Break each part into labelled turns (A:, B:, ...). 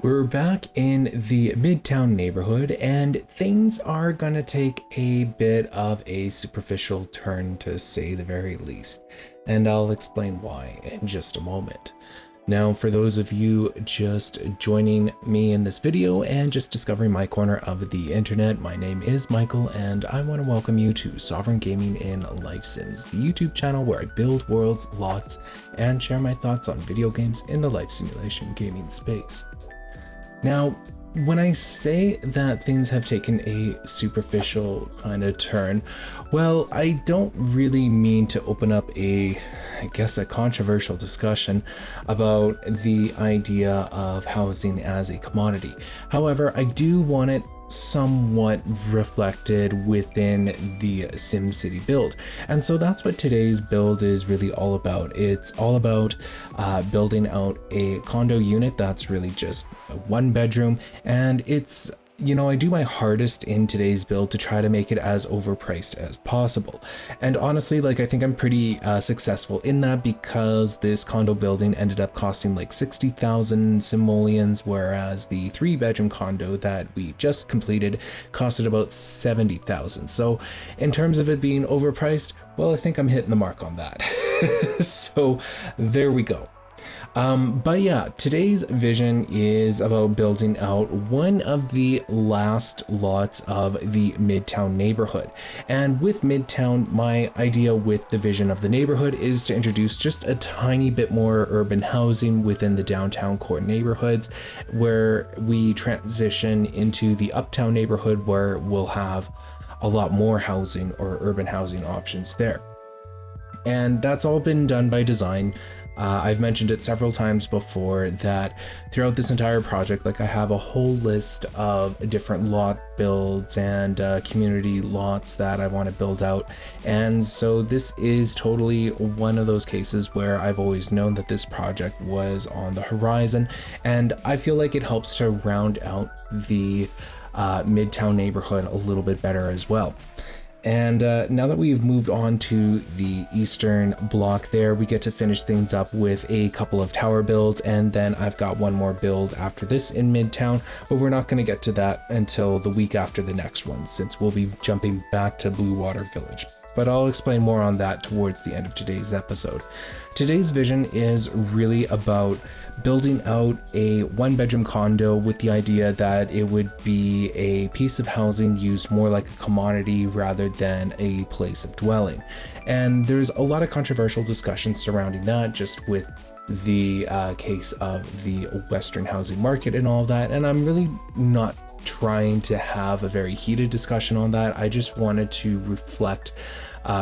A: We're back in the Midtown neighborhood, and things are gonna take a bit of a superficial turn, to say the very least, and I'll explain why in just a moment. Now, for those of you just joining me in this video and just discovering my corner of the internet, my name is Michael, and I want to welcome you to Sovereign Gaming in Life Sims, the YouTube channel where I build worlds, lots, and share my thoughts on video games in the life simulation gaming space. Now, when I say that things have taken a superficial kind of turn, well, I don't really mean to open up a controversial discussion about the idea of housing as a commodity. However, I do want it somewhat reflected within the SimCity build, and so that's what today's build is really all about. It's all about building out a condo unit that's really just a 1-bedroom, and it's, I do my hardest in today's build to try to make it as overpriced as possible. And honestly, I think I'm pretty successful in that, because this condo building ended up costing like 60,000 simoleons, whereas the 3-bedroom condo that we just completed costed about 70,000. So in terms of it being overpriced, well, I think I'm hitting the mark on that. So there we go. But yeah, today's vision is about building out one of the last lots of the Midtown neighborhood. And with Midtown, my idea with the vision of the neighborhood is to introduce just a tiny bit more urban housing within the downtown core neighborhoods, where we transition into the uptown neighborhood, where we'll have a lot more housing or urban housing options there. And that's all been done by design. I've mentioned it several times before that throughout this entire project, I have a whole list of different lot builds and community lots that I want to build out. And so this is totally one of those cases where I've always known that this project was on the horizon, and I feel like it helps to round out the Midtown neighborhood a little bit better as well. And now that we've moved on to the eastern block there, we get to finish things up with a couple of tower builds, and then I've got one more build after this in Midtown, but we're not going to get to that until the week after the next one, since we'll be jumping back to Blue Water Village. But I'll explain more on that towards the end of today's episode. Today's vision is really about building out a 1-bedroom condo with the idea that it would be a piece of housing used more like a commodity rather than a place of dwelling. And there's a lot of controversial discussions surrounding that, just with the case of the Western housing market and all of that. And I'm really not trying to have a very heated discussion on that. I just wanted to reflect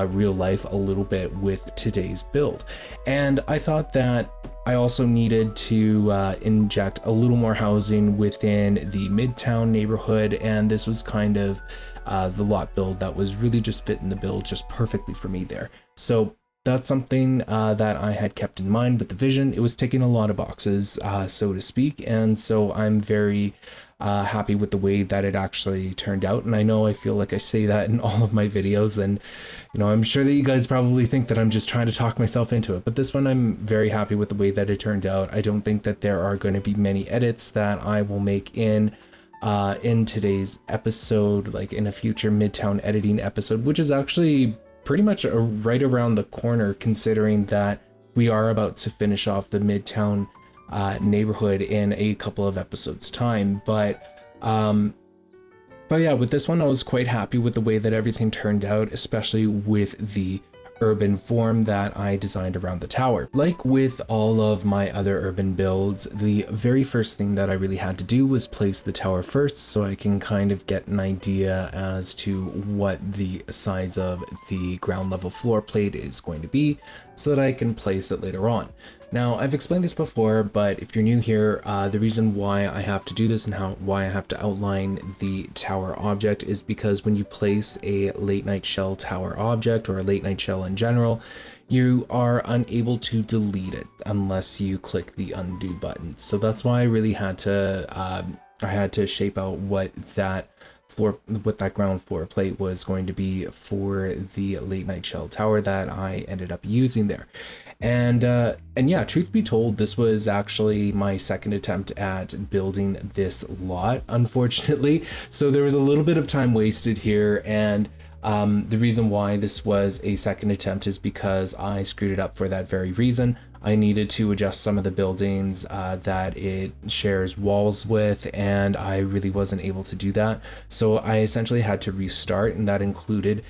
A: real life a little bit with today's build. And I thought that I also needed to inject a little more housing within the Midtown neighborhood, and this was kind of the lot build that was really just fitting the bill just perfectly for me there. So that's something that I had kept in mind with the vision. It was ticking a lot of boxes, so to speak, and so I'm very happy with the way that it actually turned out. And I know I feel like I say that in all of my videos, and I'm sure that you guys probably think that I'm just trying to talk myself into it, but this one I'm very happy with the way that it turned out. I don't think that there are going to be many edits that I will make in today's episode, like in a future Midtown editing episode, which is actually pretty much right around the corner, considering that we are about to finish off the Midtown neighborhood in a couple of episodes time. But yeah, with this one I was quite happy with the way that everything turned out, especially with the urban form that I designed around the tower. Like with all of my other urban builds, the very first thing that I really had to do was place the tower first, so I can kind of get an idea as to what the size of the ground level floor plate is going to be, so that I can place it later on. Now, I've explained this before, but if you're new here, the reason why I have to do this and why I have to outline the tower object is because when you place a late night shell tower object, or a late night shell in general, you are unable to delete it unless you click the undo button. So that's why I really had to shape out what that ground floor plate was going to be for the late night shell tower that I ended up using there. And yeah, truth be told, this was actually my second attempt at building this lot, unfortunately. So there was a little bit of time wasted here, and the reason why this was a second attempt is because I screwed it up for that very reason. I needed to adjust some of the buildings that it shares walls with, and I really wasn't able to do that. So I essentially had to restart, and that included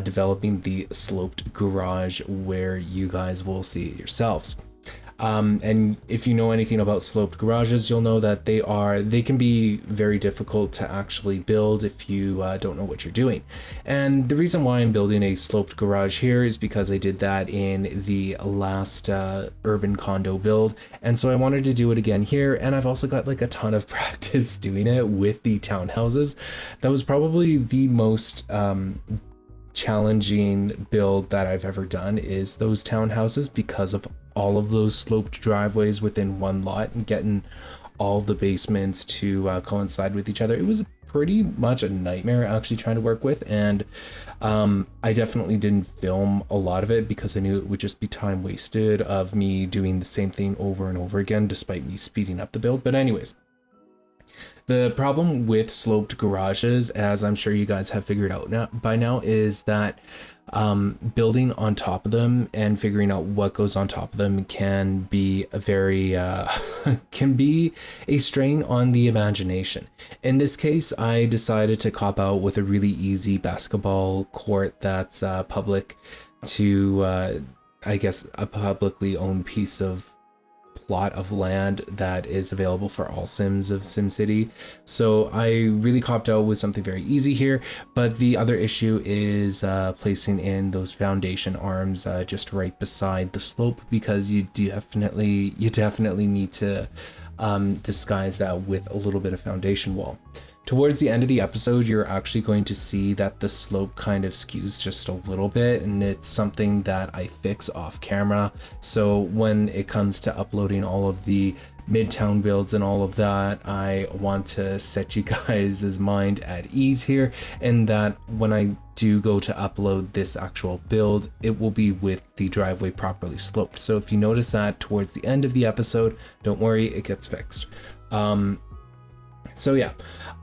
A: developing the sloped garage where you guys will see it yourselves. And if you know anything about sloped garages, you'll know that they can be very difficult to actually build if you don't know what you're doing. And the reason why I'm building a sloped garage here is because I did that in the last urban condo build, and so I wanted to do it again here. And I've also got like a ton of practice doing it with the townhouses. That was probably the most challenging build that I've ever done, is those townhouses, because of all of those sloped driveways within one lot and getting all the basements to coincide with each other. It was pretty much a nightmare actually trying to work with, and I definitely didn't film a lot of it because I knew it would just be time wasted of me doing the same thing over and over again, despite me speeding up the build. But anyways, the problem with sloped garages, as I'm sure you guys have figured out by now, is that building on top of them and figuring out what goes on top of them can be a very can be a strain on the imagination. In this case, I decided to cop out with a really easy basketball court that's public to I guess a publicly owned piece of plot of land that is available for all sims of SimCity. So I really copped out with something very easy here, but the other issue is placing in those foundation arms just right beside the slope, because you definitely need to disguise that with a little bit of foundation wall. Towards the end of the episode, you're actually going to see that the slope kind of skews just a little bit, and it's something that I fix off camera. So when it comes to uploading all of the Midtown builds and all of that, I want to set you guys' mind at ease here, and that when I do go to upload this actual build, it will be with the driveway properly sloped. So if you notice that towards the end of the episode, don't worry, it gets fixed. So yeah,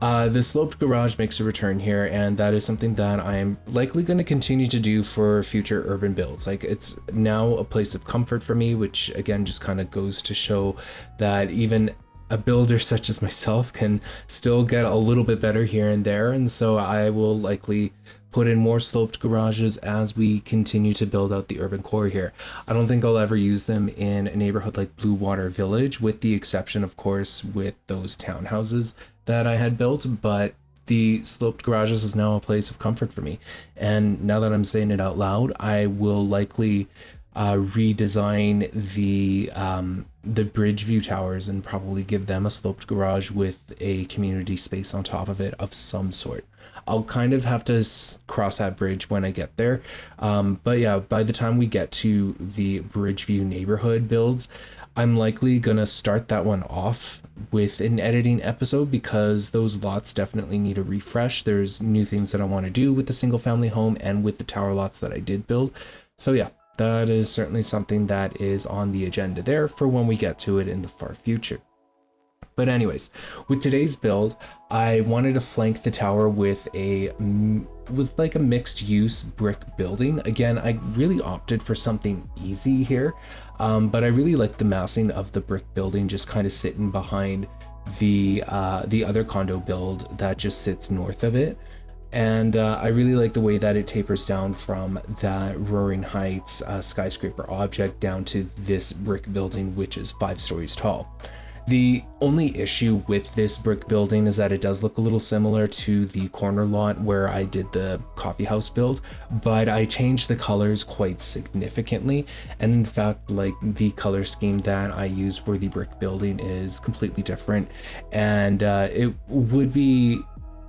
A: the sloped garage makes a return here, and that is something that I am likely going to continue to do for future urban builds. Like, it's now a place of comfort for me, which again just kind of goes to show that even a builder such as myself can still get a little bit better here and there. And so I will likely put in more sloped garages as we continue to build out the urban core here. I don't think I'll ever use them in a neighborhood like Blue Water Village, with the exception, of course, with those townhouses that I had built, but the sloped garages is now a place of comfort for me. And now that I'm saying it out loud, I will likely redesign the bridge view towers and probably give them a sloped garage with a community space on top of it of some sort. I'll kind of have to cross that bridge when I get there, but yeah, by the time we get to the bridge view neighborhood builds, I'm likely gonna start that one off with an editing episode, because those lots definitely need a refresh. There's new things that I want to do with the single family home and with the tower lots that I did build. So yeah, that is certainly something that is on the agenda there for when we get to it in the far future. But anyways, with today's build, I wanted to flank the tower with like a mixed use brick building. Again, I really opted for something easy here, but I really like the massing of the brick building just kind of sitting behind the other condo build that just sits north of it. And I really like the way that it tapers down from that Roaring Heights skyscraper object down to this brick building, which is 5 stories tall. The only issue with this brick building is that it does look a little similar to the corner lot where I did the coffee house build, but I changed the colors quite significantly. And in fact, like, the color scheme that I use for the brick building is completely different, and it would be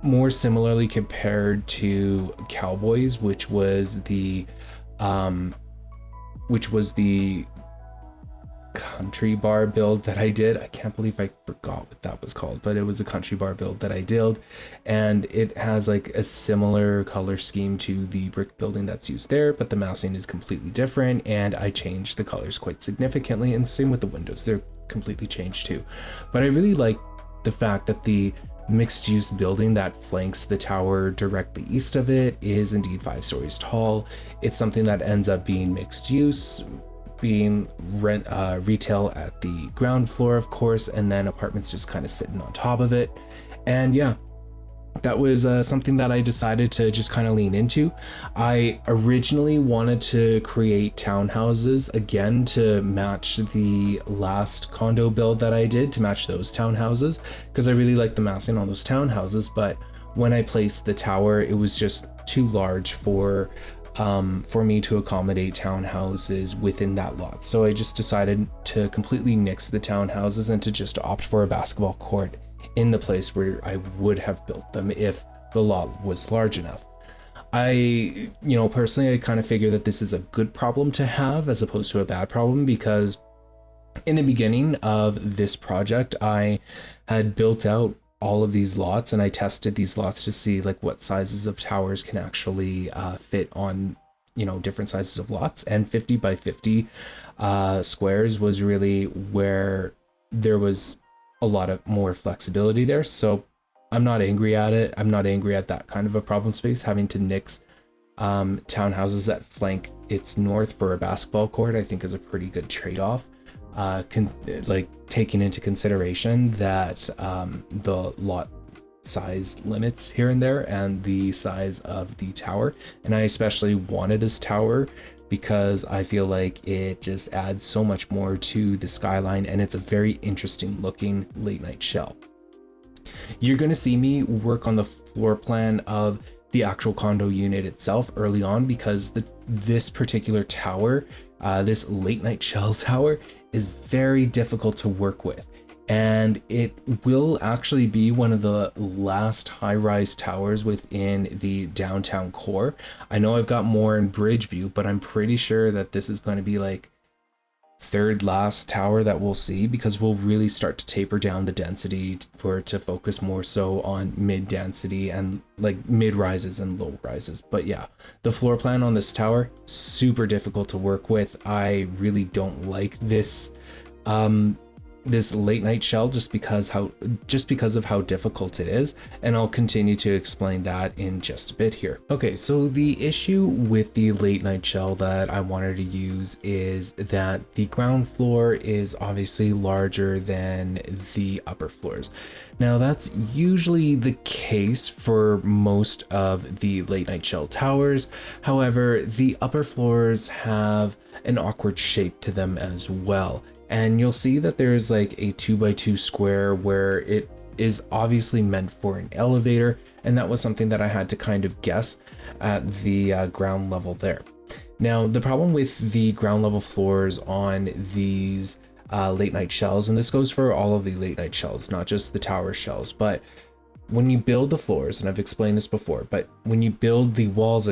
A: more similarly compared to Cowboys, which was the country bar build that I did. I can't believe I forgot what that was called, but it was a country bar build that I did, and it has like a similar color scheme to the brick building that's used there, but the massing is completely different, and I changed the colors quite significantly, and same with the windows, they're completely changed too. But I really like the fact that the mixed use building that flanks the tower directly east of it is indeed 5 stories tall. It's something that ends up being mixed use, being retail at the ground floor, of course, and then apartments just kind of sitting on top of it. And yeah, that was something that I decided to just kind of lean into. I originally wanted to create townhouses again to match the last condo build that I did, to match those townhouses, because I really like the massing on those townhouses. But when I placed the tower, it was just too large for me to accommodate townhouses within that lot. So I just decided to completely nix the townhouses and to just opt for a basketball court in the place where I would have built them if the lot was large enough. Personally, I kind of figure that this is a good problem to have as opposed to a bad problem, because in the beginning of this project, I had built out all of these lots and I tested these lots to see like what sizes of towers can actually fit on, different sizes of lots, and 50 by 50 squares was really where there was a lot of more flexibility there. So I'm not angry at it. I'm not angry at that kind of a problem space, having to nix townhouses that flank its north for a basketball court. I think is a pretty good trade-off, taking into consideration that the lot size limits here and there and the size of the tower. And I especially wanted this tower because I feel like it just adds so much more to the skyline, and it's a very interesting looking late night shell. You're going to see me work on the floor plan of the actual condo unit itself early on, because this particular tower, this late night shell tower, is very difficult to work with. And it will actually be one of the last high-rise towers within the downtown core. I know I've got more in Bridgeview, but I'm pretty sure that this is going to be like third last tower that we'll see, because we'll really start to taper down the density for it to focus more so on mid density and like mid rises and low rises. But yeah, the floor plan on this tower, super difficult to work with. I really don't like this this late night shell just because of how difficult it is, and I'll continue to explain that in just a bit here. Okay, so the issue with the late night shell that I wanted to use is that the ground floor is obviously larger than the upper floors. Now that's usually the case for most of the late night shell towers. However, the upper floors have an awkward shape to them as well. And you'll see that there's like a 2x2 square where it is obviously meant for an elevator. And that was something that I had to kind of guess at the ground level there. Now, the problem with the ground level floors on these late night shells, and this goes for all of the late night shells, not just the tower shells, but when you build the floors, and I've explained this before, but when you build the walls,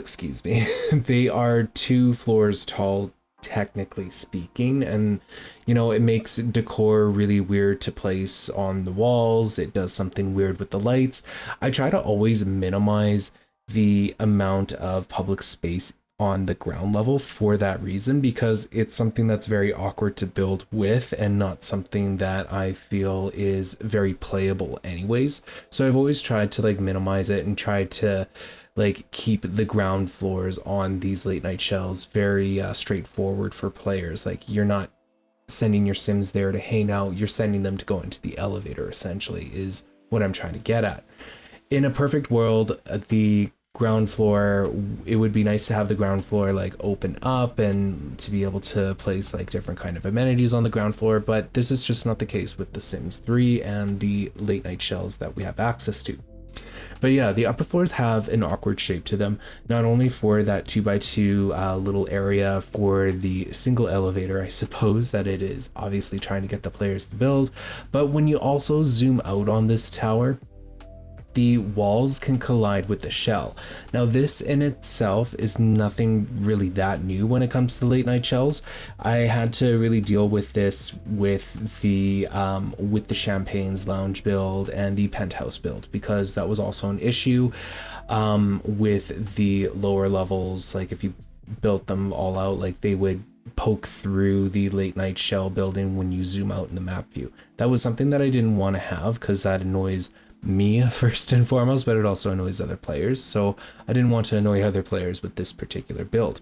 A: they are 2 floors tall, technically speaking, and it makes decor really weird to place on the walls. It does something weird with the lights. I try to always minimize the amount of public space on the ground level for that reason, because it's something that's very awkward to build with and not something that I feel is very playable anyways. So I've always tried to like minimize it and try to like keep the ground floors on these late night shells very straightforward for players. Like, you're not sending your Sims there to hang out, you're sending them to go into the elevator, essentially, is what I'm trying to get at. In a perfect world, the ground floor, it would be nice to have the ground floor like open up and to be able to place like different kind of amenities on the ground floor, but this is just not the case with the Sims 3 and the late night shells that we have access to. But yeah, the upper floors have an awkward shape to them, not only for that 2x2 little area for the single elevator, I suppose, that it is obviously trying to get the players to build, but when you also zoom out on this tower, the walls can collide with the shell. Now this in itself is nothing really that new when it comes to late night shells. I had to really deal with this with the Champagne's Lounge build and the Penthouse build, because that was also an issue with the lower levels. Like if you built them all out, like they would poke through the late night shell building when you zoom out in the map view. That was something that I didn't want to have, because that annoys me first and foremost, but it also annoys other players. So I didn't want to annoy other players with this particular build,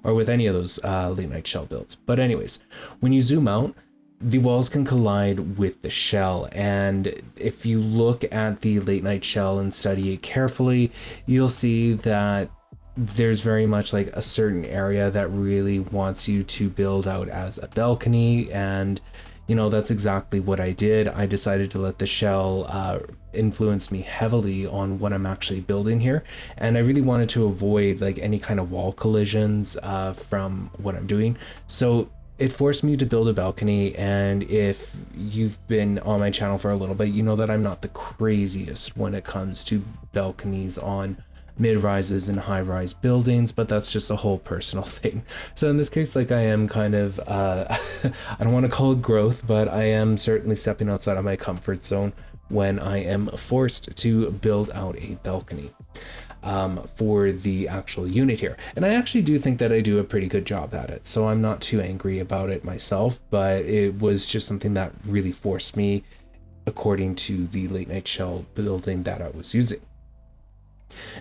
A: or with any of those late night shell builds. But anyways, when you zoom out, the walls can collide with the shell, and if you look at the late night shell and study it carefully, you'll see that there's very much like a certain area that really wants you to build out as a balcony. And you know, that's exactly what I did. I decided to let the shell influence me heavily on what I'm actually building here, and I really wanted to avoid like any kind of wall collisions from what I'm doing. So it forced me to build a balcony. And if you've been on my channel for a little bit, you know that I'm not the craziest when it comes to balconies on mid-rises and high-rise buildings, but that's just a whole personal thing. So in this case, like I am kind of I don't want to call it growth, but I am certainly stepping outside of my comfort zone when I am forced to build out a balcony for the actual unit here. And I actually do think that I do a pretty good job at it, so I'm not too angry about it myself, but it was just something that really forced me according to the late night shell building that I was using.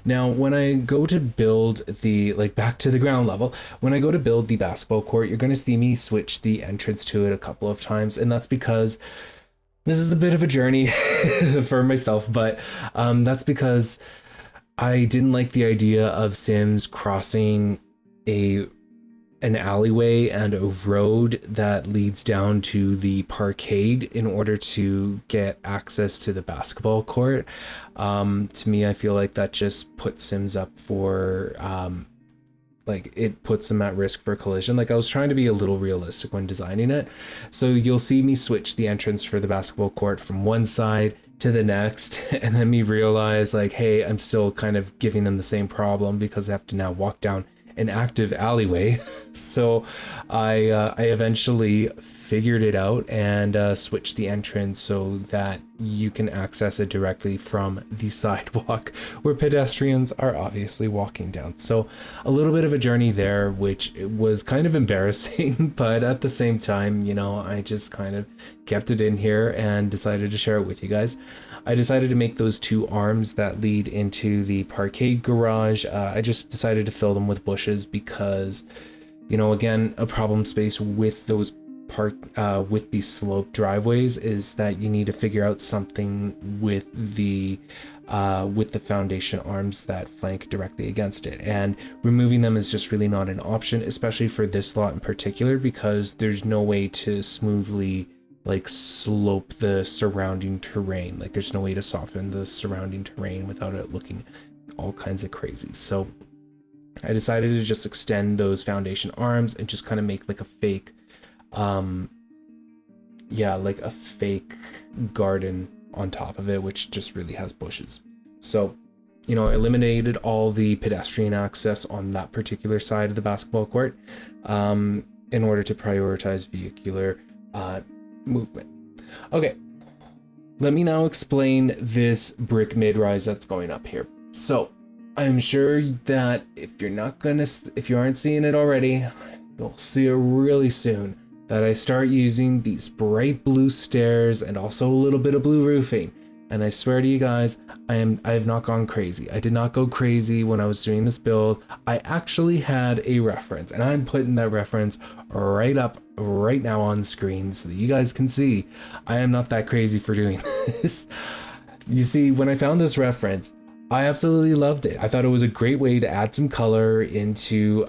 A: Now, when I go to build the, like back to the ground level, when I go to build the basketball court, you're going to see me switch the entrance to it a couple of times. And that's because this is a bit of a journey for myself, but that's because I didn't like the idea of Sims crossing an alleyway and a road that leads down to the parkade in order to get access to the basketball court. To me, I feel like that just puts Sims up for like it puts them at risk for collision. Like I was trying to be a little realistic when designing it. So you'll see me switch the entrance for the basketball court from one side to the next, and then me realize like, hey, I'm still kind of giving them the same problem because I have to now walk down an active alleyway. So I eventually figured it out and switched the entrance so that you can access it directly from the sidewalk where pedestrians are obviously walking down. So a little bit of a journey there, which was kind of embarrassing, but at the same time, you know, I just kind of kept it in here and decided to share it with you guys. I decided to make those two arms that lead into the parkade garage. I just decided to fill them with bushes because, you know, again, a problem space with those with these sloped driveways is that you need to figure out something with the foundation arms that flank directly against it, and removing them is just really not an option, especially for this lot in particular, because there's no way to smoothly like slope the surrounding terrain. Like there's no way to soften the surrounding terrain without it looking all kinds of crazy. So I decided to just extend those foundation arms and just kind of make like a fake like a fake garden on top of it, which just really has bushes. So, you know, I eliminated all the pedestrian access on that particular side of the basketball court in order to prioritize vehicular movement. Okay, let me now explain this brick mid-rise that's going up here. So I'm sure that if you aren't seeing it already, you'll see it really soon, that I start using these bright blue stairs and also a little bit of blue roofing. And I swear to you guys, I have not gone crazy. I did not go crazy when I was doing this build. I actually had a reference, and I'm putting that reference right up right now on screen so that you guys can see I am not that crazy for doing this. You see, when I found this reference, I absolutely loved it. I thought it was a great way to add some color into,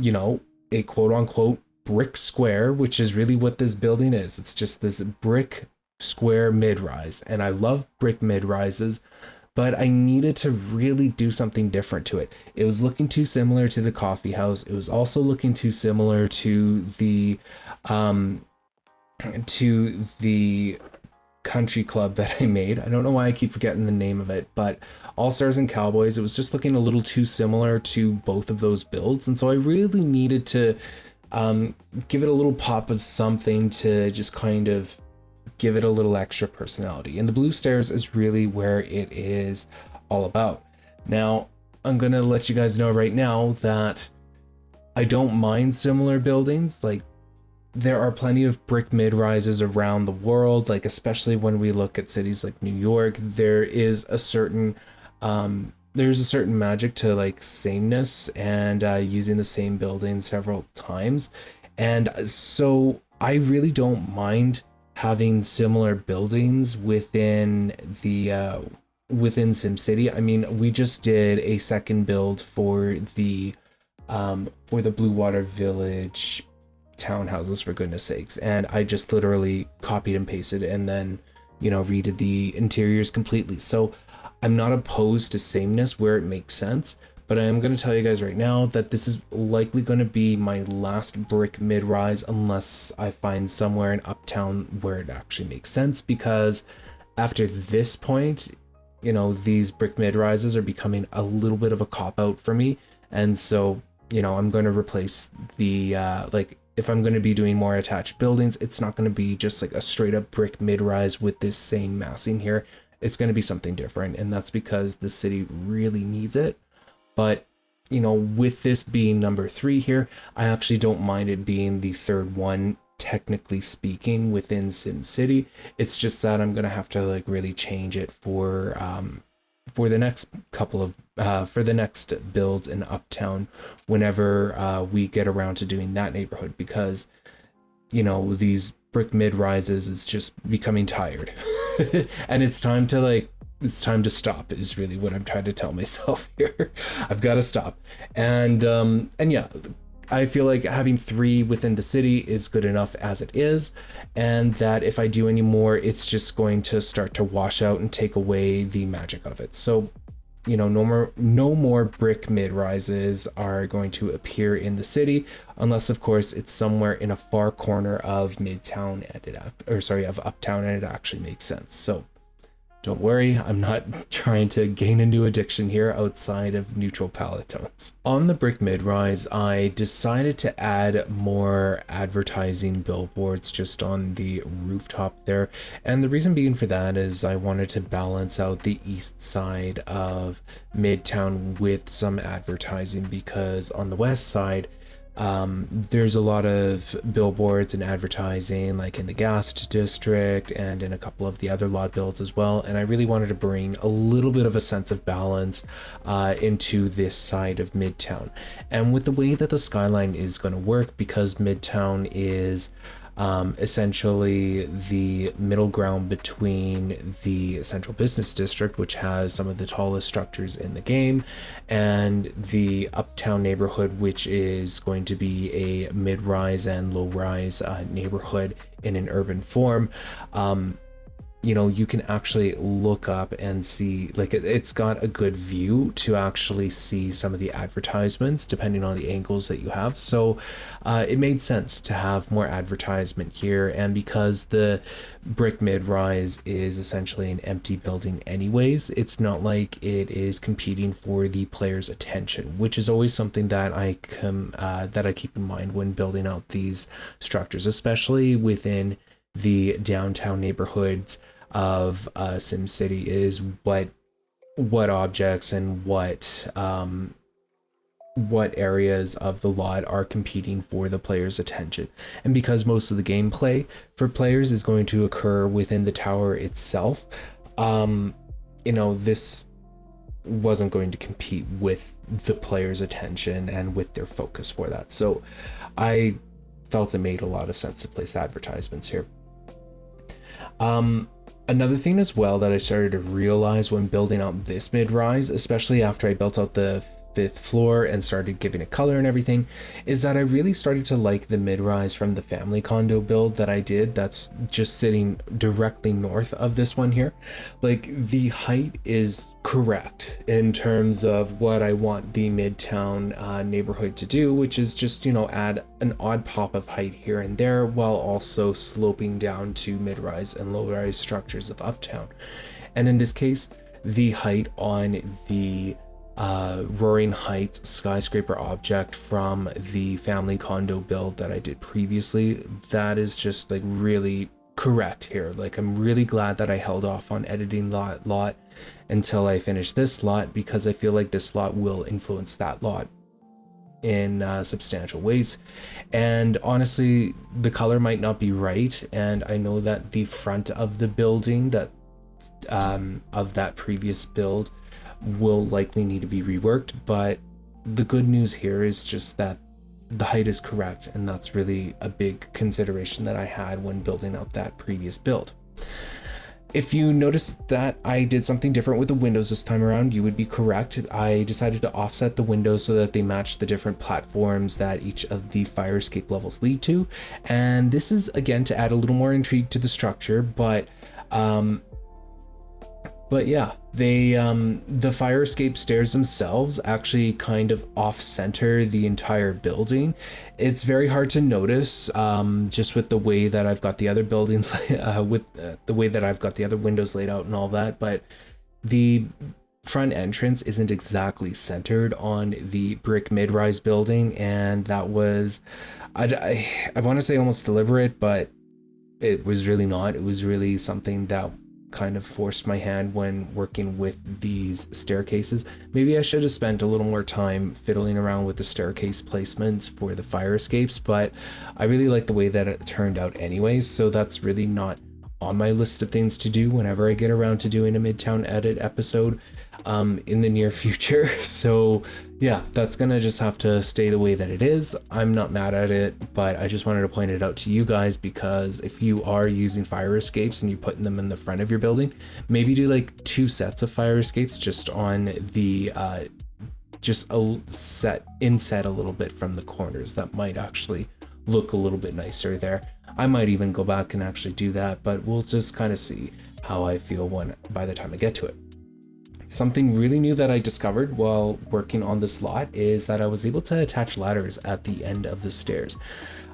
A: you know, a quote unquote brick square, which is really what this building is. It's just this brick square mid-rise, and I love brick mid-rises, but I needed to really do something different to it. It was looking too similar to the coffee house. It was also looking too similar to the country club that I made. I don't know why I keep forgetting the name of it, but All Stars and Cowboys, it was just looking a little too similar to both of those builds. And so I really needed to give it a little pop of something to just kind of give it a little extra personality. And the blue stairs is really where it is all about. Now, I'm going to let you guys know right now that I don't mind similar buildings. Like, there are plenty of brick mid-rises around the world, like especially when we look at cities like New York. There is a certain magic to like sameness and using the same building several times. And so I really don't mind having similar buildings within the within SimCity. I mean, we just did a second build for the Blue Water Village townhouses, for goodness sakes, and I just literally copied and pasted and then, you know, redid the interiors completely. So I'm not opposed to sameness where it makes sense, but I am going to tell you guys right now that this is likely going to be my last brick mid-rise unless I find somewhere in Uptown where it actually makes sense, because after this point, you know, these brick mid-rises are becoming a little bit of a cop-out for me. And so, you know, I'm going to replace the if I'm going to be doing more attached buildings, it's not going to be just like a straight up brick mid-rise with this same massing here. It's going to be something different, and that's because the city really needs it. But, you know, with this being number 3 here, I actually don't mind it being the third one, technically speaking, within SimCity. It's just that I'm going to have to like really change it for the next couple of for the next builds in Uptown whenever we get around to doing that neighborhood, because, you know, these brick mid-rises is just becoming tired. And it's time to stop is really what I'm trying to tell myself here. I've got to stop. And yeah, I feel like having 3 within the city is good enough as it is, and that if I do any more, it's just going to start to wash out and take away the magic of it. So, you know, no more brick mid-rises are going to appear in the city, unless of course it's somewhere in a far corner of Midtown and of Uptown, and it actually makes sense. So don't worry, I'm not trying to gain a new addiction here outside of neutral palette tones. On the brick mid-rise, I decided to add more advertising billboards just on the rooftop there. And the reason being for that is I wanted to balance out the east side of Midtown with some advertising, because on the west side, there's a lot of billboards and advertising, like in the Gast district and in a couple of the other lot builds as well, and I really wanted to bring a little bit of a sense of balance into this side of Midtown. And with the way that the skyline is going to work, because Midtown is essentially the middle ground between the central business district, which has some of the tallest structures in the game, and the Uptown neighborhood, which is going to be a mid-rise and low-rise neighborhood in an urban form. You know, you can actually look up and see, like, it's got a good view to actually see some of the advertisements depending on the angles that you have. So it made sense to have more advertisement here. And because the brick mid-rise is essentially an empty building anyways, it's not like it is competing for the player's attention, which is always something that I keep in mind when building out these structures, especially within the downtown neighborhoods of SimCity, is what objects and what areas of the lot are competing for the player's attention. And because most of the gameplay for players is going to occur within the tower itself, you know, this wasn't going to compete with the player's attention and with their focus for that. So I felt it made a lot of sense to place advertisements here. Another thing as well that I started to realize when building out this mid-rise, especially after I built out the 5th floor and started giving it color and everything, is that I really started to like the mid-rise from the family condo build that I did, that's just sitting directly north of this one here. Like, the height is correct in terms of what I want the Midtown neighborhood to do, which is just, add an odd pop of height here and there while also sloping down to mid-rise and low-rise structures of Uptown. And in this case, the height on the Roaring Heights skyscraper object from the family condo build that I did previously, that is just like really correct here. Like, I'm really glad that I held off on editing that lot until I finish this lot, because I feel like this lot will influence that lot in substantial ways. And honestly, the color might not be right, and I know that the front of the building that of that previous build will likely need to be reworked, but the good news here is just that the height is correct, and that's really a big consideration that I had when building out that previous build. If you notice that I did something different with the windows this time around, you would be correct. I decided to offset the windows so that they match the different platforms that each of the fire escape levels lead to, and this is again to add a little more intrigue to the structure, but yeah, the fire escape stairs themselves actually kind of off-center the entire building. It's very hard to notice just with the way that I've got the other buildings, with the way that I've got the other windows laid out and all that, but the front entrance isn't exactly centered on the brick mid-rise building, and that was, I want to say almost deliberate, but it was really not. It was really something that kind of forced my hand when working with these staircases. Maybe I should have spent a little more time fiddling around with the staircase placements for the fire escapes, but I really like the way that it turned out anyways, so that's really not on my list of things to do whenever I get around to doing a Midtown edit episode in the near future. So yeah, that's gonna just have to stay the way that it is. I'm not mad at it, but I just wanted to point it out to you guys, because if you are using fire escapes and you're putting them in the front of your building, maybe do like 2 sets of fire escapes just on the just a inset a little bit from the corners. That might actually look a little bit nicer there. I might even go back and actually do that, but we'll just kind of see how I feel by the time I get to it. Something really new that I discovered while working on this lot is that I was able to attach ladders at the end of the stairs.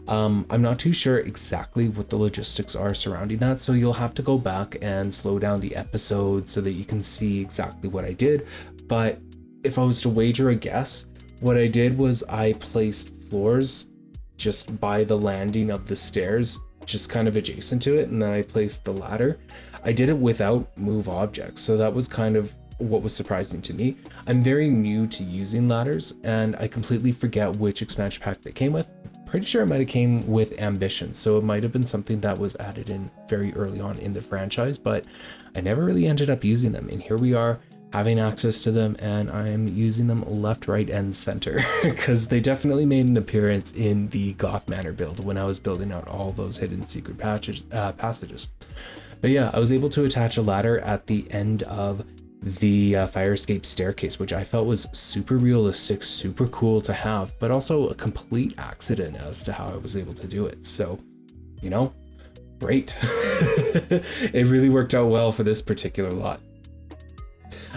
A: I'm not too sure exactly what the logistics are surrounding that, so you'll have to go back and slow down the episode so that you can see exactly what I did. But if I was to wager a guess, what I did was I placed floors just by the landing of the stairs, just kind of adjacent to it, and then I placed the ladder. I did it without move objects, so that was kind of what was surprising to me. I'm very new to using ladders, and I completely forget which expansion pack they came with. Pretty sure it might have came with Ambition, so it might have been something that was added in very early on in the franchise, but I never really ended up using them, and here we are having access to them, and I'm using them left, right, and center, because they definitely made an appearance in the Goth Manor build when I was building out all those hidden secret passages. But yeah, I was able to attach a ladder at the end of the fire escape staircase, which I felt was super realistic, super cool to have, but also a complete accident as to how I was able to do it. So, great. It really worked out well for this particular lot.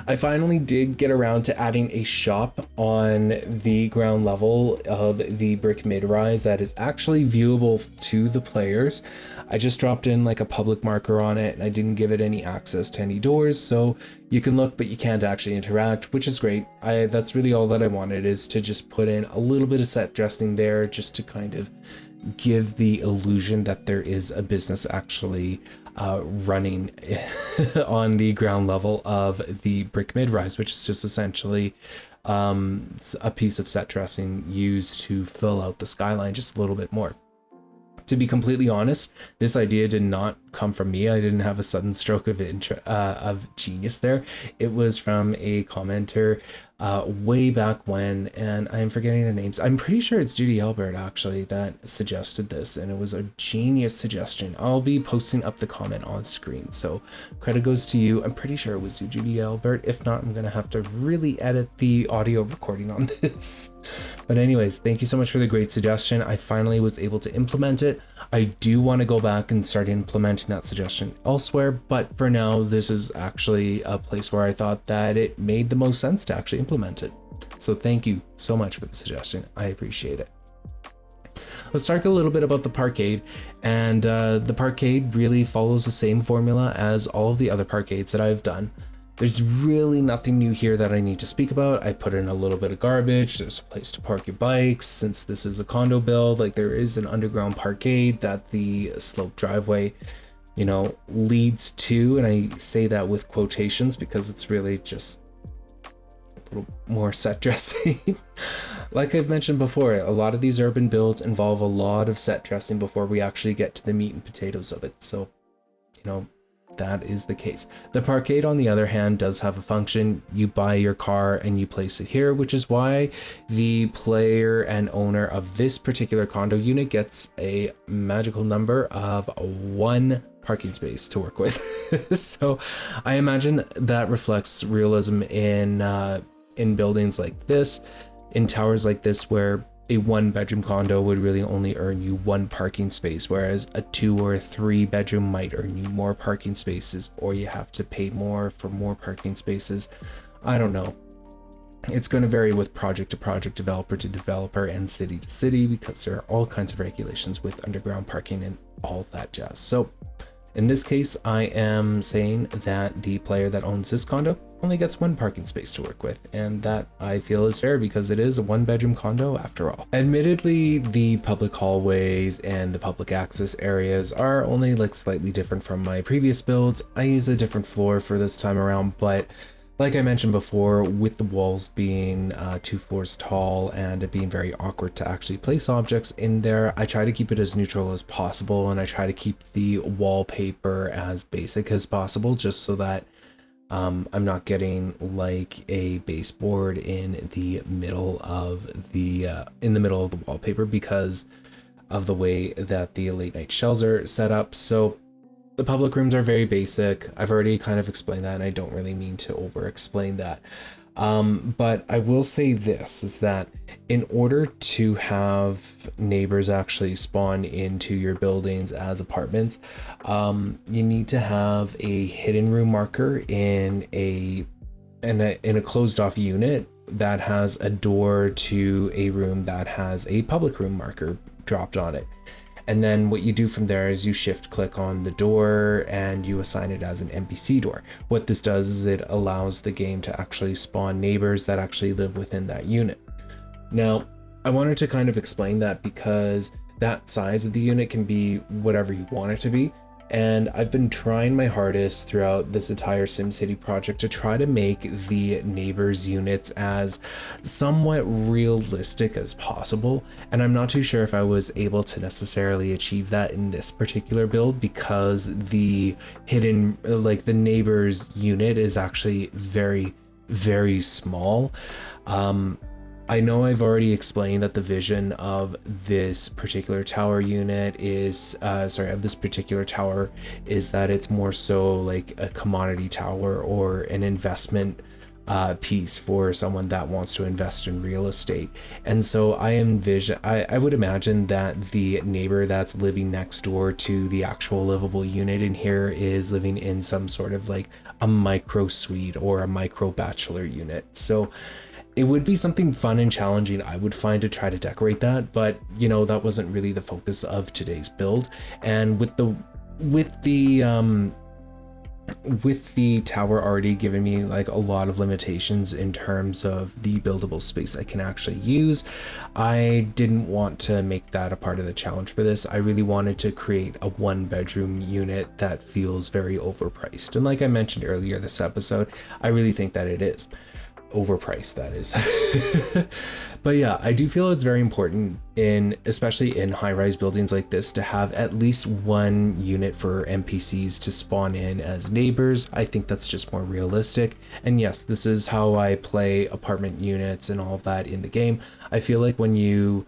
A: I finally did get around to adding a shop on the ground level of the brick mid-rise that is actually viewable to the players. I just dropped in like a public marker on it, and I didn't give it any access to any doors, so you can look but you can't actually interact, which is great. That's really all that I wanted, is to just put in a little bit of set dressing there, just to kind of give the illusion that there is a business actually running on the ground level of the brick mid-rise, which is just essentially a piece of set dressing used to fill out the skyline just a little bit more. To be completely honest, this idea did not come from me. I didn't have a sudden stroke of genius there. It was from a commenter way back when, and I'm forgetting the names. I'm pretty sure it's Judy Albert actually that suggested this, and it was a genius suggestion. I'll be posting up the comment on screen, so credit goes to you. I'm pretty sure it was you, Judy Albert. If not, I'm gonna have to really edit the audio recording on this. But anyways, thank you so much for the great suggestion. I finally was able to implement it. I do want to go back and start implementing that suggestion elsewhere, but for now, this is actually a place where I thought that it made the most sense to actually implement it. So thank you so much for the suggestion. I appreciate it. Let's talk a little bit about the parkade, and the parkade really follows the same formula as all of the other parkades that I've done. There's really nothing new here that I need to speak about. I put in a little bit of garbage. There's a place to park your bikes. Since this is a condo build, like there is an underground parkade that the sloped driveway, you know, leads to. And I say that with quotations because it's really just a little more set dressing. Like I've mentioned before, a lot of these urban builds involve a lot of set dressing before we actually get to the meat and potatoes of it. So, you know, that is the case. The parkade, on the other hand, does have a function. You buy your car and you place it here, which is why the player and owner of this particular condo unit gets a magical number of 1 parking space to work with. So I imagine that reflects realism in buildings like this, in towers like this, where a 1-bedroom condo would really only earn you 1 parking space, whereas a 2 or 3 bedroom might earn you more parking spaces, or you have to pay more for more parking spaces. I don't know. It's going to vary with project to project, developer to developer, and city to city, because there are all kinds of regulations with underground parking and all that jazz. So in this case, I am saying that the player that owns this condo only gets 1 parking space to work with, and that I feel is fair because it is a 1-bedroom condo after all. Admittedly, the public hallways and the public access areas are only like slightly different from my previous builds. I use a different floor for this time around, but like I mentioned before, with the walls being 2 floors tall and it being very awkward to actually place objects in there, I try to keep it as neutral as possible, and I try to keep the wallpaper as basic as possible, just so that I'm not getting like a baseboard in the middle of the wallpaper because of the way that the late night shells are set up. So the public rooms are very basic. I've already kind of explained that, and I don't really mean to over explain that. But I will say this, is that in order to have neighbors actually spawn into your buildings as apartments, you need to have a hidden room marker in a closed off unit that has a door to a room that has a public room marker dropped on it. And then what you do from there is you shift click on the door and you assign it as an NPC door. What this does is it allows the game to actually spawn neighbors that actually live within that unit. Now, I wanted to kind of explain that because that size of the unit can be whatever you want it to be. And I've been trying my hardest throughout this entire SimCity project to try to make the neighbors units as somewhat realistic as possible. And I'm not too sure if I was able to necessarily achieve that in this particular build, because the hidden, like the neighbors unit is actually very, very small. I know I've already explained that the vision of this particular tower unit is, of this particular tower is that it's more so like a commodity tower or an investment piece for someone that wants to invest in real estate. And so I would imagine that the neighbor that's living next door to the actual livable unit in here is living in some sort of like a micro suite or a micro bachelor unit. So it would be something fun and challenging, I would find, to try to decorate that, but you know, that wasn't really the focus of today's build. And with the tower already giving me like a lot of limitations in terms of the buildable space I can actually use, I didn't want to make that a part of the challenge for this. I really wanted to create a 1-bedroom unit that feels very overpriced. And like I mentioned earlier this episode, I really think that it is. overpriced, that is. But yeah, I do feel it's very important especially in high-rise buildings like this, to have at least one unit for NPCs to spawn in as neighbors. I think that's just more realistic. And yes, this is how I play apartment units and all of that in the game. I feel like when you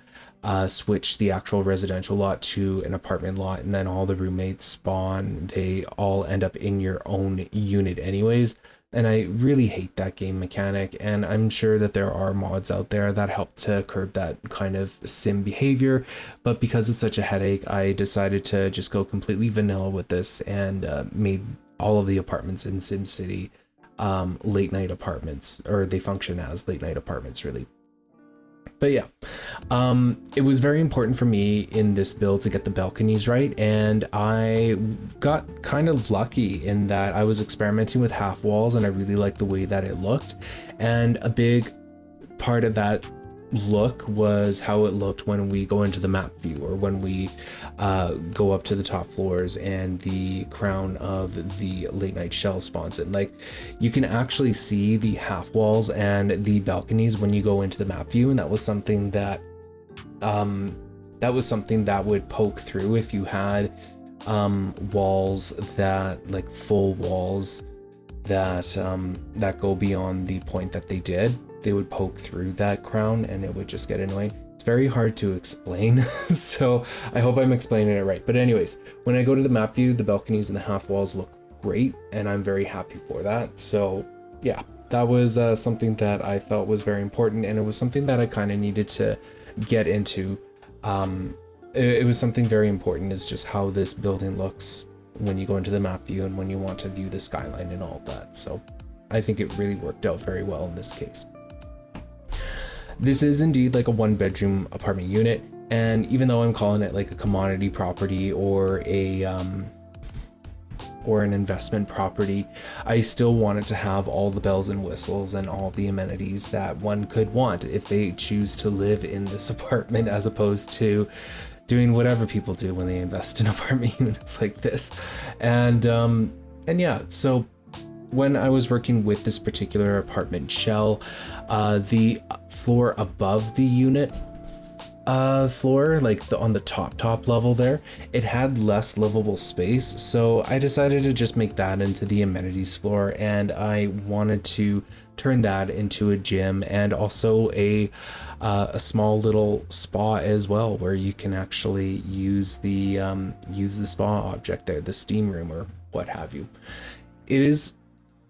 A: switch the actual residential lot to an apartment lot and then all the roommates spawn, they all end up in your own unit anyways. And I really hate that game mechanic, and I'm sure that there are mods out there that help to curb that kind of sim behavior, but because it's such a headache, I decided to just go completely vanilla with this and made all of the apartments in SimCity late night apartments, or they function as late night apartments really. But yeah, it was very important for me in this build to get the balconies right, and I got kind of lucky in that I was experimenting with half walls and I really liked the way that it looked. And a big part of that look was how it looked when we go into the map view, or when we go up to the top floors and the crown of the late night shell spawns in. Like, you can actually see the half walls and the balconies when you go into the map view, and that was something that would poke through if you had walls that, like, full walls that go beyond the point that they did. They would poke through that crown and it would just get annoying. It's very hard to explain, so I hope I'm explaining it right. But anyways, when I go to the map view, the balconies and the half walls look great, and I'm very happy for that. So yeah, that was something that I felt was very important, and it was something that I kind of needed to get into. It was something very important, is just how this building looks when you go into the map view and when you want to view the skyline and all that. So I think it really worked out very well in this case. This is indeed like a 1-bedroom apartment unit, and even though I'm calling it like a commodity property or an investment property, I still wanted to have all the bells and whistles and all the amenities that one could want if they choose to live in this apartment, as opposed to doing whatever people do when they invest in apartment units like this. And yeah, so when I was working with this particular apartment shell, the floor above the unit floor, like on the top level there, it had less livable space, so I decided to just make that into the amenities floor, and I wanted to turn that into a gym and also a small little spa as well, where you can actually use the spa object there, the steam room or what have you. It is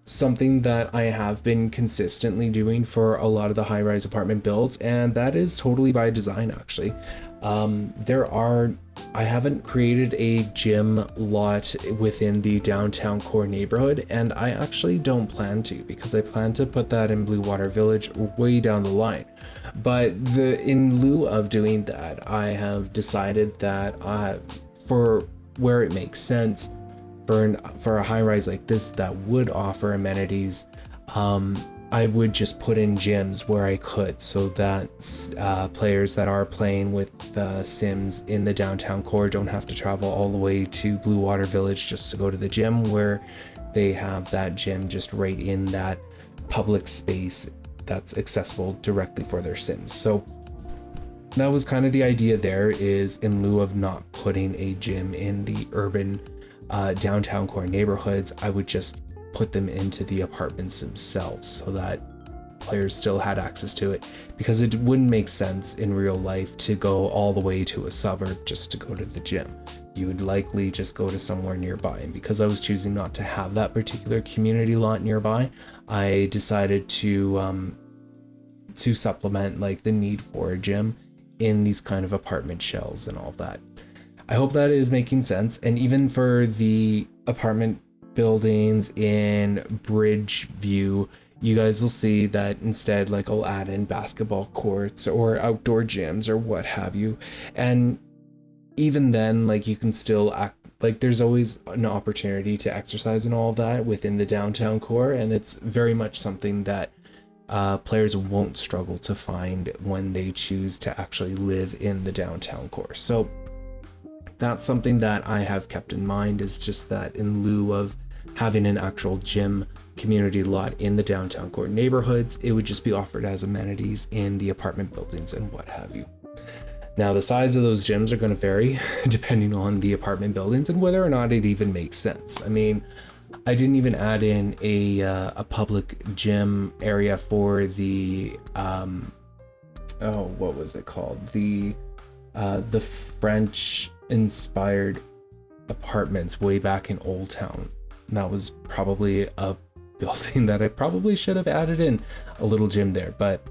A: something that I have been consistently doing for a lot of the high-rise apartment builds, and that is totally by design actually. I haven't created a gym lot within the downtown core neighborhood, and I actually don't plan to, because I plan to put that in Blue Water Village way down the line. But in lieu of doing that, I have decided that for where it makes sense, for a high-rise like this that would offer amenities, I would just put in gyms where I could, so that players that are playing with Sims in the downtown core don't have to travel all the way to Blue Water Village just to go to the gym, where they have that gym just right in that public space that's accessible directly for their Sims. So that was kind of the idea there, is in lieu of not putting a gym in the urban downtown core neighborhoods, I would just put them into the apartments themselves so that players still had access to it, because it wouldn't make sense in real life to go all the way to a suburb just to go to the gym. You would likely just go to somewhere nearby, and because I was choosing not to have that particular community lot nearby, I decided to supplement like the need for a gym in these kind of apartment shells and all that. I hope that is making sense. And even for the apartment buildings in Bridge View, you guys will see that instead, like, I'll add in basketball courts or outdoor gyms or what have you. And even then, like, you can still act like there's always an opportunity to exercise and all of that within the downtown core. And it's very much something that players won't struggle to find when they choose to actually live in the downtown core. So that's something that I have kept in mind, is just that in lieu of having an actual gym community lot in the downtown core neighborhoods. It would just be offered as amenities in the apartment buildings and what have you. Now, the size of those gyms are going to vary depending on the apartment buildings and whether or not it even makes sense. I mean, I didn't even add in a public gym area for the what was it called? The French inspired apartments way back in Old Town. That was probably a building that I probably should have added in a little gym there, but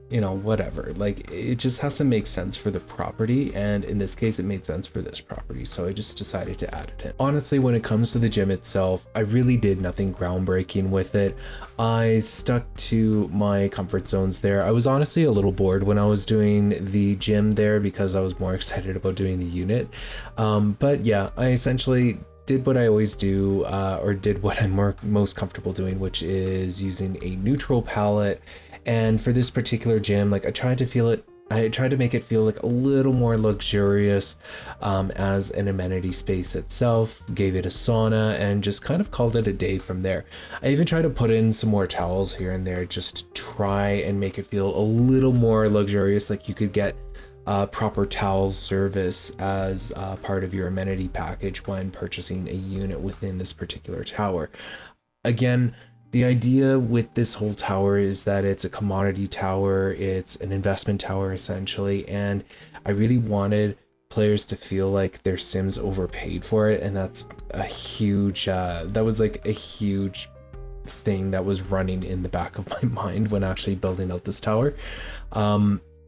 A: you know, whatever. Like, it just has to make sense for the property, and in this case it made sense for this property, so I just decided to add it in. Honestly, when it comes to the gym itself, I really did nothing groundbreaking with it. I stuck to my comfort zones there. I was honestly a little bored when I was doing the gym there because I was more excited about doing the unit, but yeah, I essentially did what I always do, or did what I'm most comfortable doing, which is using a neutral palette. And for this particular gym, like, I tried to make it feel like a little more luxurious as an amenity space itself, gave it a sauna, and just kind of called it a day from there. I even tried to put in some more towels here and there just to try and make it feel a little more luxurious, like you could get proper towel service as part of your amenity package when purchasing a unit within this particular tower. Again, the idea with this whole tower is that it's a commodity tower, it's an investment tower essentially, and I really wanted players to feel like their Sims overpaid for it, and that's a huge, that was like a huge thing that was running in the back of my mind when actually building out this tower.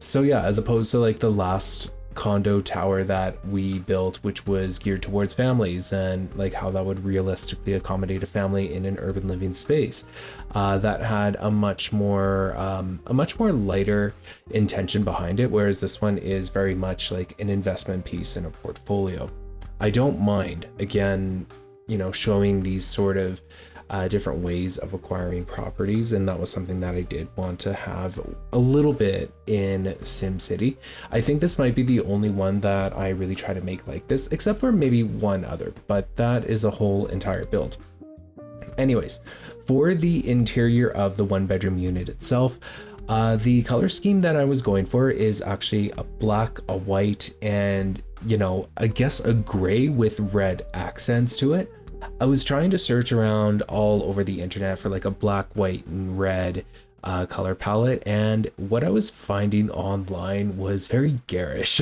A: So yeah, as opposed to like the last condo tower that we built, which was geared towards families and like how that would realistically accommodate a family in an urban living space, that had a much more lighter intention behind it, whereas this one is very much like an investment piece in a portfolio. I don't mind, again, you know, showing these sort of different ways of acquiring properties, and that was something that I did want to have a little bit in SimCity. I think this might be the only one that I really try to make like this, except for maybe one other, but that is a whole entire build. Anyways, for the interior of the 1-bedroom unit itself, the color scheme that I was going for is actually a black, a white, and, you know, I guess a gray with red accents to it. I was trying to search around all over the internet for like a black, white, and red color palette, and what I was finding online was very garish.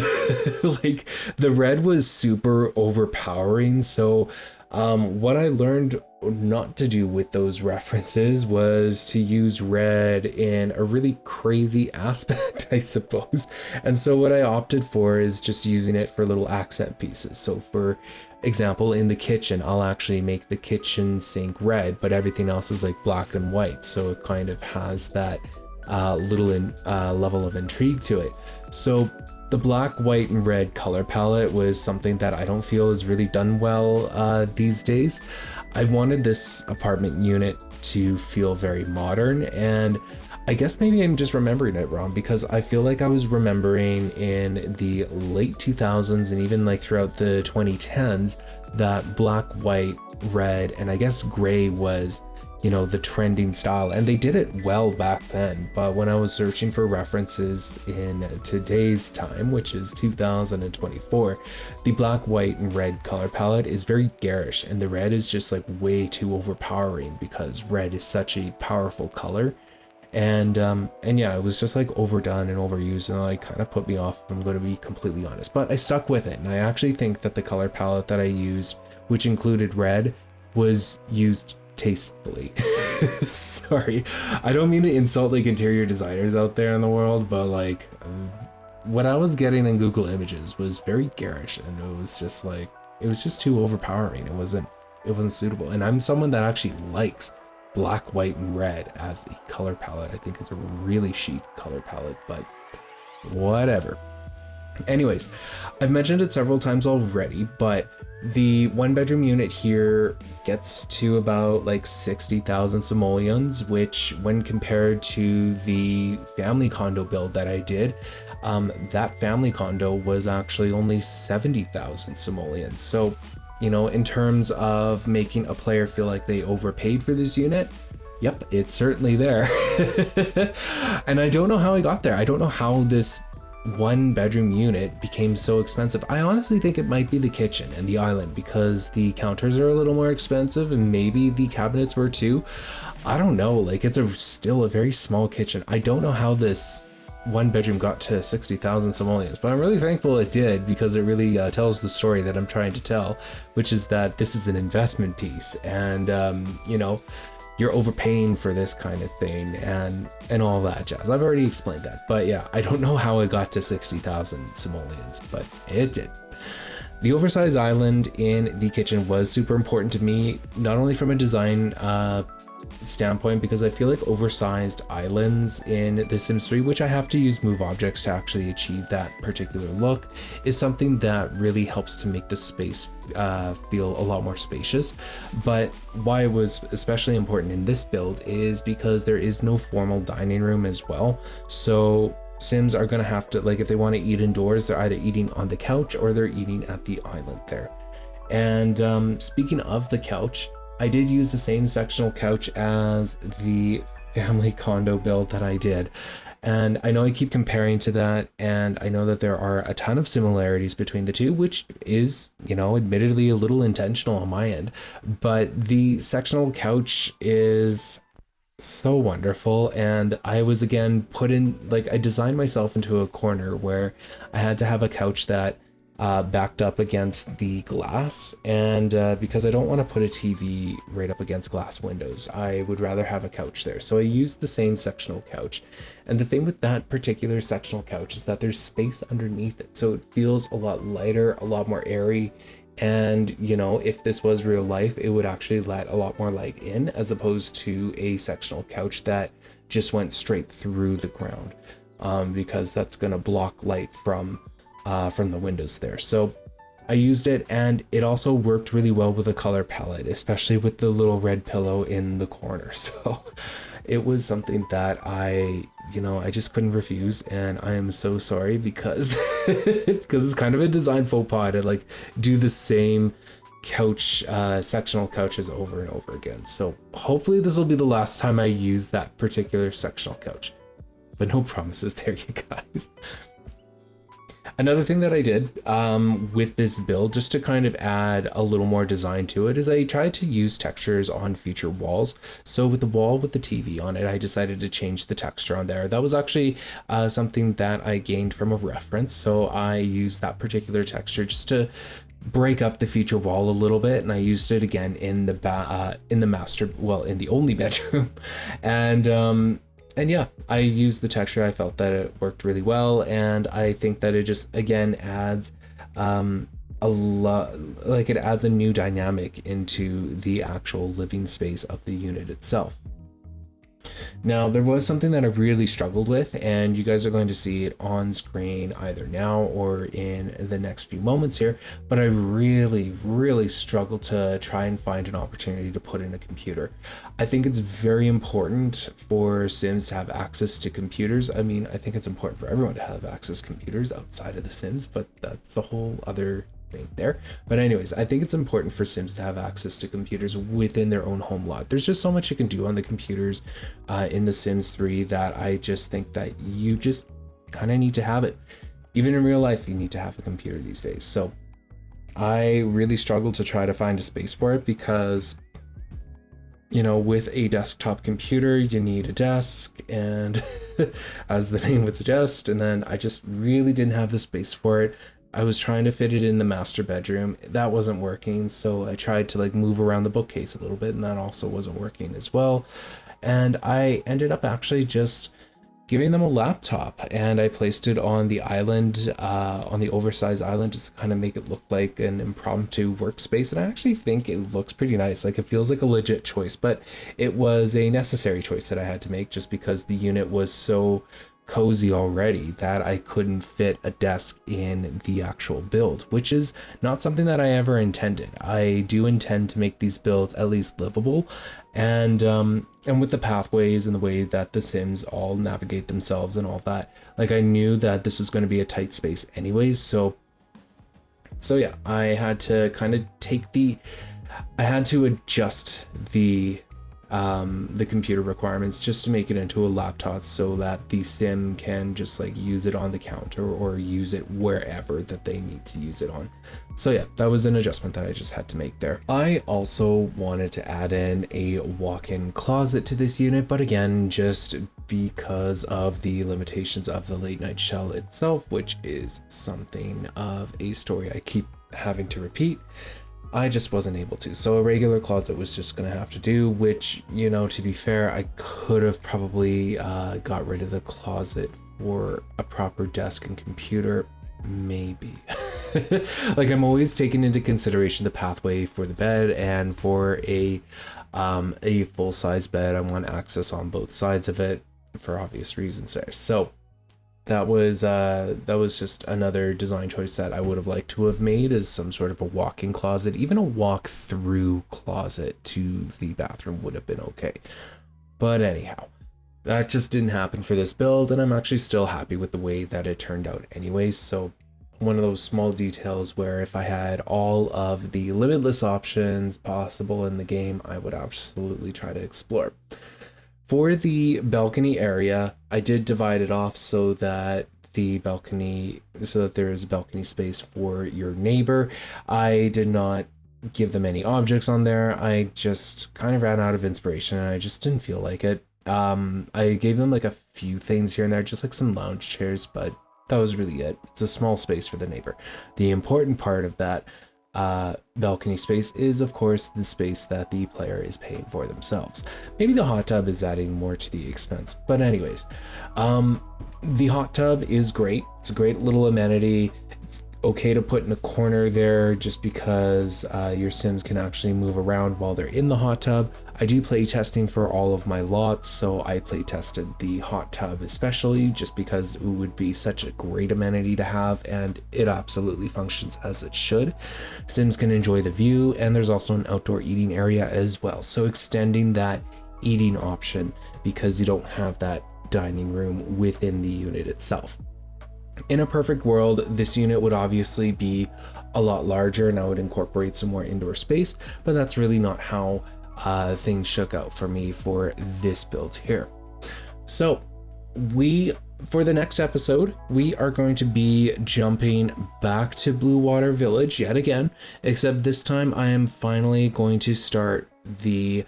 A: Like, the red was super overpowering, so what I learned not to do with those references was to use red in a really crazy aspect, I suppose. And so what I opted for is just using it for little accent pieces. So for example, in the kitchen, I'll actually make the kitchen sink red, but everything else is like black and white. So it kind of has that level of intrigue to it. So the black, white, and red color palette was something that I don't feel is really done well these days. I wanted this apartment unit to feel very modern, and I guess maybe I'm just remembering it wrong, because I feel like I was remembering in the late 2000s and even like throughout the 2010s that black, white, red, and I guess gray was, you know, the trending style, and they did it well back then. But when I was searching for references in today's time, which is 2024, the black, white, and red color palette is very garish, and the red is just like way too overpowering because red is such a powerful color. And yeah, it was just like overdone and overused, and it kind of put me off, if I'm going to be completely honest. But I stuck with it, and I actually think that the color palette that I used, which included red, was used tastefully. Sorry, I don't mean to insult like interior designers out there in the world, but like what I was getting in Google Images was very garish, and it was just like, it was just too overpowering. It wasn't suitable, and I'm someone that actually likes black, white, and red as the color palette. I think it's a really chic color palette, but whatever. Anyways, I've mentioned it several times already, but the 1-bedroom unit here gets to about like 60,000 simoleons, which when compared to the family condo build that I did, that family condo was actually only 70,000 simoleons. So, you know, in terms of making a player feel like they overpaid for this unit, Yep, it's certainly there. And I don't know how I got there. I don't know how this 1-bedroom unit became so expensive. I honestly think it might be the kitchen and the island, because the counters are a little more expensive, and maybe the cabinets were too. I don't know, like it's still a very small kitchen. I don't know how this 1-bedroom got to 60,000 simoleons, but I'm really thankful it did, because it really tells the story that I'm trying to tell, which is that this is an investment piece, and you know, you're overpaying for this kind of thing and all that jazz. I've already explained that, but yeah, I don't know how it got to 60,000 simoleons, but it did. The oversized island in the kitchen was super important to me, not only from a design standpoint, because I feel like oversized islands in The Sims 3, which I have to use move objects to actually achieve that particular look, is something that really helps to make the space feel a lot more spacious. But why it was especially important in this build is because there is no formal dining room as well. So Sims are going to have to, like, if they want to eat indoors, they're either eating on the couch or they're eating at the island there. And speaking of the couch, I did use the same sectional couch as the family condo build that I did. And I know I keep comparing to that, and I know that there are a ton of similarities between the two, which is, you know, admittedly a little intentional on my end. But the sectional couch is so wonderful, and I was again put in, like, I designed myself into a corner where I had to have a couch that backed up against the glass, and because I don't want to put a TV right up against glass windows, I would rather have a couch there. So I used the same sectional couch, and the thing with that particular sectional couch is that there's space underneath it, so it feels a lot lighter, a lot more airy. And you know, if this was real life, it would actually let a lot more light in, as opposed to a sectional couch that just went straight through the ground, because that's going to block light from the windows there. So I used it, and it also worked really well with the color palette, especially with the little red pillow in the corner. So it was something that I just couldn't refuse, and I am so sorry, because because it's kind of a design faux pas to like do the same couch, sectional couches over and over again. So hopefully this will be the last time I use that particular sectional couch, but no promises there, you guys. Another thing that I did with this build, just to kind of add a little more design to it, is I tried to use textures on future walls. So with the wall with the TV on it, I decided to change the texture on there. That was actually something that I gained from a reference. So I used that particular texture just to break up the feature wall a little bit, and I used it again in the in the only bedroom. And yeah, I used the texture. I felt that it worked really well, and I think that it just again adds it adds a new dynamic into the actual living space of the unit itself. Now, there was something that I really struggled with, and you guys are going to see it on screen either now or in the next few moments here, but I really struggled to try and find an opportunity to put in a computer. I think it's very important for Sims to have access to computers. I mean, I think it's important for everyone to have access to computers outside of the Sims, but that's a whole other thing there. But anyways, I think it's important for Sims to have access to computers within their own home lot. There's just so much you can do on the computers in The Sims 3 that I just think that you just kind of need to have it. Even in real life, you need to have a computer these days. So I really struggled to try to find a space for it, because you know, with a desktop computer, you need a desk, and as the name would suggest, and then I just really didn't have the space for it. I was trying to fit it in the master bedroom. That wasn't working, so I tried to like move around the bookcase a little bit, and that also wasn't working as well. And I ended up actually just giving them a laptop, and I placed it on the island, on the oversized island, just to kind of make it look like an impromptu workspace. And I actually think it looks pretty nice. Like, it feels like a legit choice, but it was a necessary choice that I had to make, just because the unit was so cozy already that I couldn't fit a desk in the actual build, which is not something that I ever intended. I do intend to make these builds at least livable, and with the pathways and the way that the Sims all navigate themselves and all that, like, I knew that this was going to be a tight space anyways, so yeah, I had to kind of adjust the the computer requirements just to make it into a laptop so that the sim can just like use it on the counter or use it wherever that they need to use it on. So yeah, that was an adjustment that I just had to make there. I also wanted to add in a walk-in closet to this unit, but again, just because of the limitations of the late night shell itself, which is something of a story I keep having to repeat, I just wasn't able to. So a regular closet was just gonna have to do, which, you know, to be fair, I could have probably got rid of the closet for a proper desk and computer, maybe. Like, I'm always taking into consideration the pathway for the bed, and for a full-size bed, I want access on both sides of it for obvious reasons there. So that was just another design choice that I would have liked to have made, as some sort of a walk-in closet. Even a walk-through closet to the bathroom would have been okay. But anyhow, that just didn't happen for this build, and I'm actually still happy with the way that it turned out anyways. So one of those small details where if I had all of the limitless options possible in the game, I would absolutely try to explore. For the balcony area, I did divide it off so that there is a balcony space for your neighbor. I did not give them any objects on there. I just kind of ran out of inspiration and I just didn't feel like it. I gave them like a few things here and there, just like some lounge chairs, but that was really it. It's a small space for the neighbor. The important part of that balcony space is, of course, the space that the player is paying for themselves. Maybe the hot tub is adding more to the expense, but anyways, the hot tub is great. It's a great little amenity. It's okay to put in a corner there just because your sims can actually move around while they're in the hot tub. I do play testing for all of my lots, so I play tested the hot tub especially just because it would be such a great amenity to have, and it absolutely functions as it should. Sims can enjoy the view, and there's also an outdoor eating area as well, so extending that eating option because you don't have that dining room within the unit itself. In a perfect world, this unit would obviously be a lot larger and I would incorporate some more indoor space, but that's really not how things shook out for me for this build here. So for the next episode, we are going to be jumping back to Blue Water Village yet again, except this time I am finally going to start the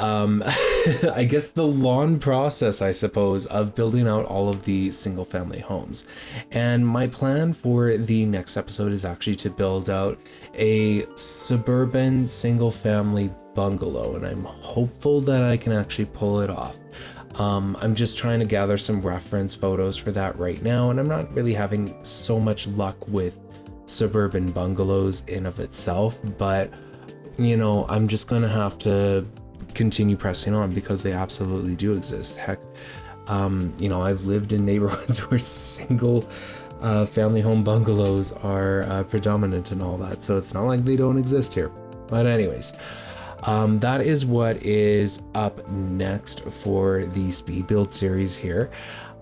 A: I guess the lawn process, I suppose, of building out all of the single family homes. And my plan for the next episode is actually to build out a suburban single family bungalow, and I'm hopeful that I can actually pull it off. I'm just trying to gather some reference photos for that right now, and I'm not really having so much luck with suburban bungalows in of itself, but you know, I'm just gonna have to continue pressing on because they absolutely do exist. Heck, you know, I've lived in neighborhoods where single family home bungalows are predominant and all that, so it's not like they don't exist here. But anyways, that is what is up next for the speed build series here.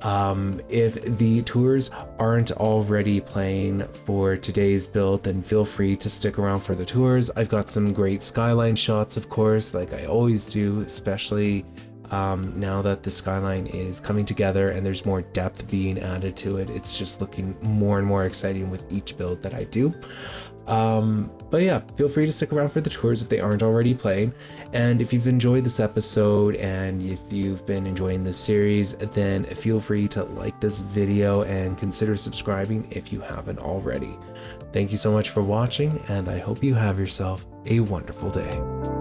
A: If the tours aren't already playing for today's build, then feel free to stick around for the tours. I've got some great skyline shots, of course, like I always do, especially now that the skyline is coming together and there's more depth being added to it. It's just looking more and more exciting with each build that I do. But yeah, feel free to stick around for the tours if they aren't already playing. And if you've enjoyed this episode and if you've been enjoying this series, then feel free to like this video and consider subscribing if you haven't already. Thank you so much for watching, and I hope you have yourself a wonderful day.